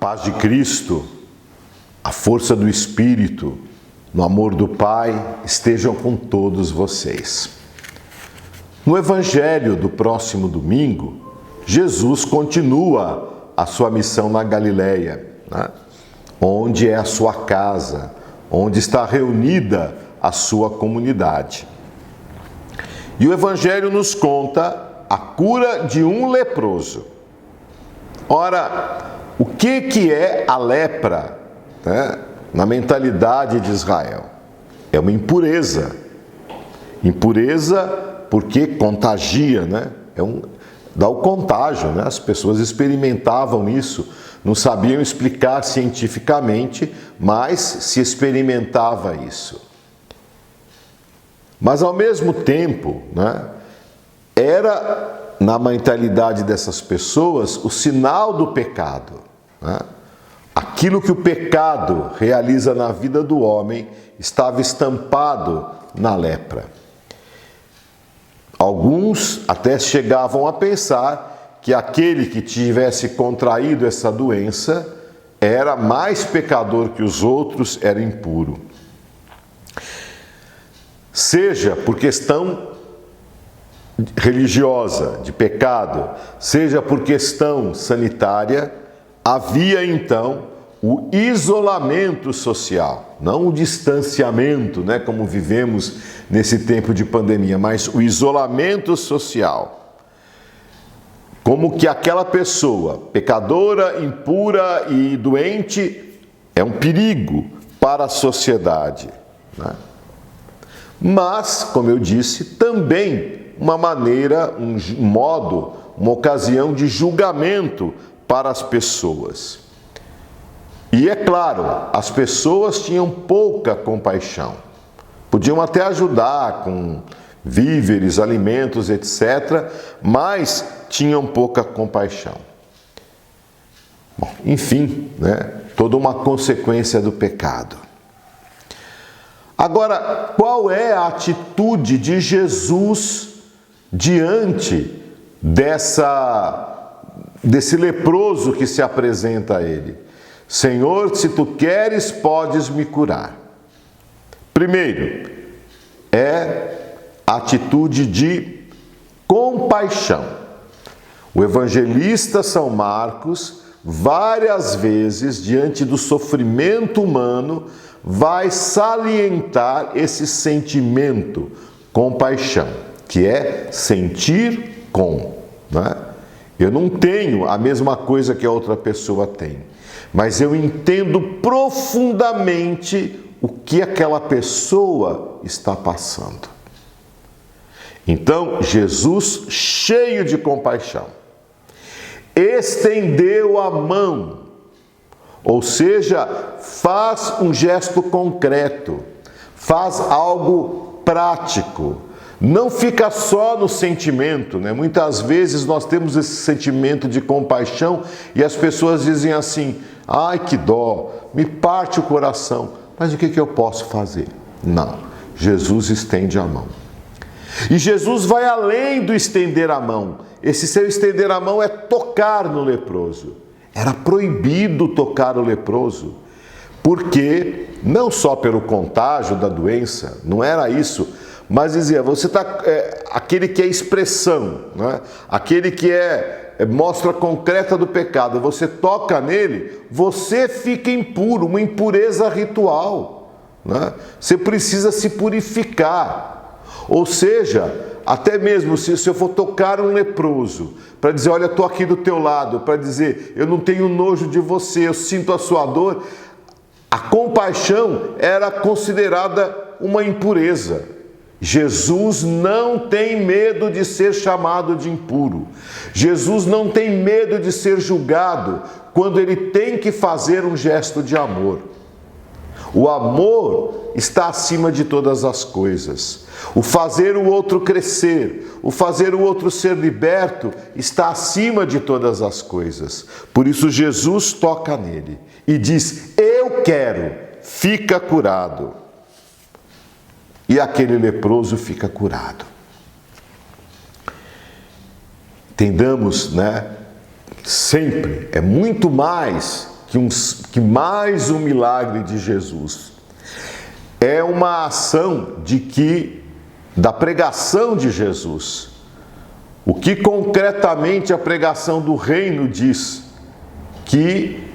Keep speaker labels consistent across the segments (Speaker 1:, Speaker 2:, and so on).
Speaker 1: paz de Cristo, a força do Espírito, no amor do Pai, estejam com todos vocês. No Evangelho do próximo domingo, Jesus continua a sua missão na Galileia, né? Onde é a sua casa, onde está reunida a sua comunidade. E o Evangelho nos conta a cura de um leproso. Ora, o que é a lepra, né, na mentalidade de Israel? É uma impureza. Impureza porque contagia, né? Dá o contágio, né? As pessoas experimentavam isso, não sabiam explicar cientificamente, mas se experimentava isso. Mas ao mesmo tempo, né, era na mentalidade dessas pessoas o sinal do pecado, né? Aquilo que o pecado realiza na vida do homem estava estampado na lepra. Alguns até chegavam a pensar que aquele que tivesse contraído essa doença era mais pecador que os outros, era impuro. Seja por questão religiosa, de pecado, seja por questão sanitária, havia então o isolamento social, não o distanciamento, né, como vivemos nesse tempo de pandemia, mas o isolamento social. Como que aquela pessoa, pecadora, impura e doente, é um perigo para a sociedade, né? Mas, como eu disse, também uma maneira, um modo, uma ocasião de julgamento para as pessoas. E é claro, as pessoas tinham pouca compaixão. Podiam até ajudar com víveres, alimentos, etc., mas tinham pouca compaixão. Bom, enfim, né? Toda uma consequência do pecado. Agora, qual é a atitude de Jesus diante desse leproso que se apresenta a ele? Senhor, se tu queres, podes me curar. Primeiro, é a atitude de compaixão. O evangelista São Marcos, várias vezes, diante do sofrimento humano, vai salientar esse sentimento, compaixão, que é sentir com, né? Eu não tenho a mesma coisa que a outra pessoa tem, mas eu entendo profundamente o que aquela pessoa está passando. Então, Jesus, cheio de compaixão, estendeu a mão, ou seja, faz um gesto concreto, faz algo prático. Não fica só no sentimento, né? Muitas vezes nós temos esse sentimento de compaixão e as pessoas dizem assim: ai, que dó, me parte o coração. Mas o que eu posso fazer? Não, Jesus estende a mão. E Jesus vai além do estender a mão. Esse seu estender a mão é tocar no leproso. Era proibido tocar o leproso, porque não só pelo contágio da doença, não era isso, mas dizia, você está, aquele que é expressão, né? Aquele que é mostra concreta do pecado, você toca nele, você fica impuro, uma impureza ritual, né? Você precisa se purificar. Ou seja, até mesmo se eu for tocar um leproso, para dizer, olha, estou aqui do teu lado, para dizer, eu não tenho nojo de você, eu sinto a sua dor, a compaixão era considerada uma impureza. Jesus não tem medo de ser chamado de impuro. Jesus não tem medo de ser julgado quando ele tem que fazer um gesto de amor. O amor está acima de todas as coisas. O fazer o outro crescer, o fazer o outro ser liberto, está acima de todas as coisas. Por isso Jesus toca nele e diz, eu quero, fica curado. E aquele leproso fica curado. Entendamos, né? Sempre é muito mais que mais um milagre de Jesus. É uma ação da pregação de Jesus. O que concretamente a pregação do reino diz? Que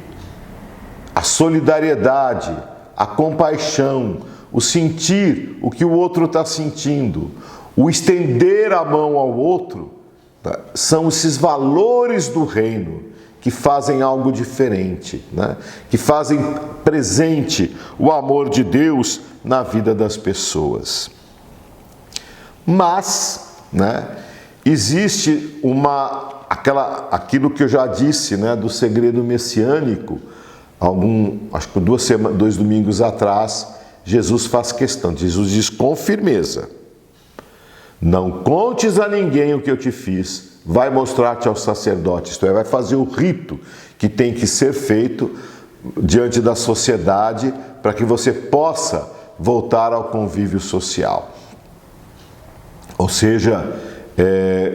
Speaker 1: a solidariedade, a compaixão, o sentir o que o outro está sentindo, o estender a mão ao outro, tá? São esses valores do reino que fazem algo diferente, né? Que fazem presente o amor de Deus na vida das pessoas. Mas, né, existe aquilo que eu já disse, né, do segredo messiânico. Acho que 2 domingos atrás, Jesus faz questão. Jesus diz com firmeza: não contes a ninguém o que eu te fiz, vai mostrar-te ao sacerdote, isto é, vai fazer o rito que tem que ser feito diante da sociedade para que você possa voltar ao convívio social. Ou seja,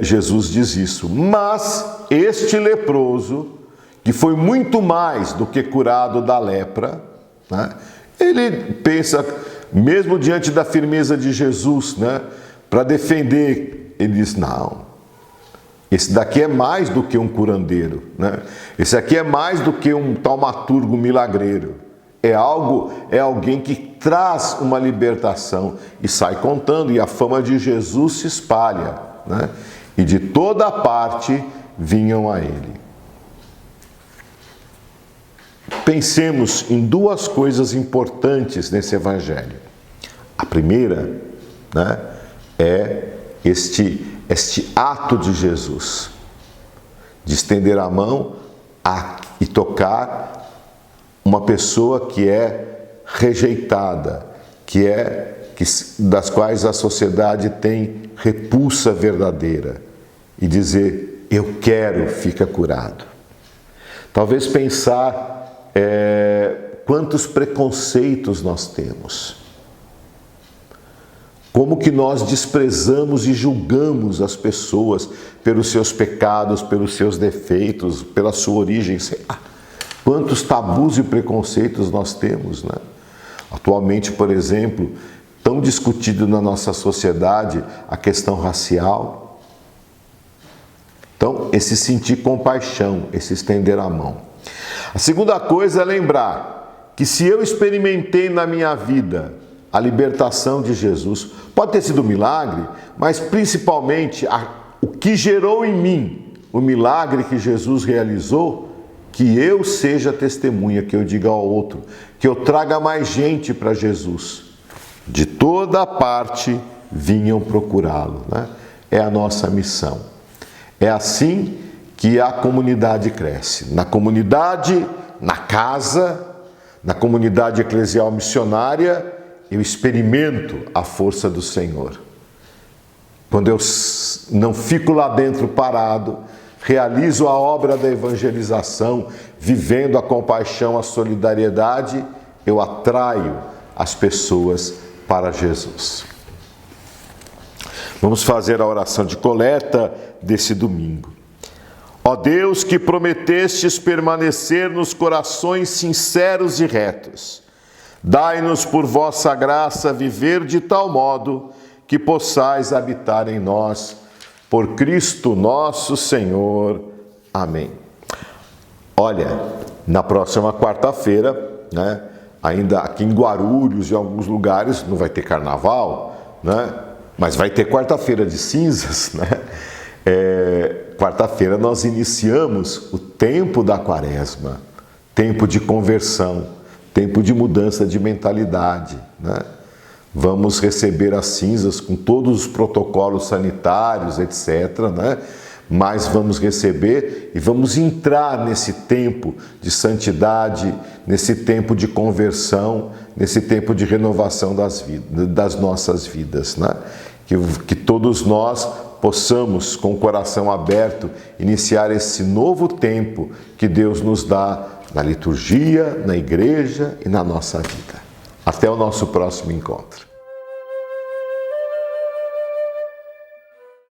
Speaker 1: Jesus diz isso. Mas este leproso, que foi muito mais do que curado da lepra, né? Ele pensa, mesmo diante da firmeza de Jesus, né, para defender, ele diz: não, esse daqui é mais do que um curandeiro, né? Esse aqui é mais do que um taumaturgo milagreiro. É alguém que traz uma libertação e sai contando, e a fama de Jesus se espalha, né? E de toda parte vinham a ele. Pensemos em duas coisas importantes nesse evangelho. A primeira, né, é este ato de Jesus, de estender a mão e tocar uma pessoa que é rejeitada, das quais a sociedade tem repulsa verdadeira, e dizer: eu quero, fica curado. Talvez pensar quantos preconceitos nós temos. Como que nós desprezamos e julgamos as pessoas pelos seus pecados, pelos seus defeitos, pela sua origem, sei lá. Quantos tabus e preconceitos nós temos, né? Atualmente, por exemplo, tão discutido na nossa sociedade a questão racial. Então, esse sentir compaixão, esse estender a mão. A segunda coisa é lembrar que se eu experimentei na minha vida a libertação de Jesus, pode ter sido um milagre, mas principalmente o que gerou em mim o milagre que Jesus realizou, que eu seja testemunha, que eu diga ao outro, que eu traga mais gente para Jesus. De toda parte vinham procurá-lo, né? É a nossa missão. É assim que a comunidade cresce. Na comunidade, na casa, na comunidade eclesial missionária, eu experimento a força do Senhor. Quando eu não fico lá dentro parado, realizo a obra da evangelização, vivendo a compaixão, a solidariedade, eu atraio as pessoas para Jesus. Vamos fazer a oração de coleta desse domingo. Ó Deus, que prometestes permanecer nos corações sinceros e retos, dai-nos por vossa graça viver de tal modo que possais habitar em nós, por Cristo nosso Senhor. Amém. Olha, na próxima quarta-feira, né, ainda aqui em Guarulhos e em alguns lugares, não vai ter carnaval, né, mas vai ter quarta-feira de cinzas, né? Quarta-feira nós iniciamos o tempo da quaresma, tempo de conversão, tempo de mudança de mentalidade, né? Vamos receber as cinzas com todos os protocolos sanitários, etc., né? Mas vamos receber e vamos entrar nesse tempo de santidade, nesse tempo de conversão, nesse tempo de renovação das nossas vidas, né? Que todos nós possamos, com o coração aberto, iniciar esse novo tempo que Deus nos dá na liturgia, na igreja e na nossa vida. Até o nosso próximo encontro.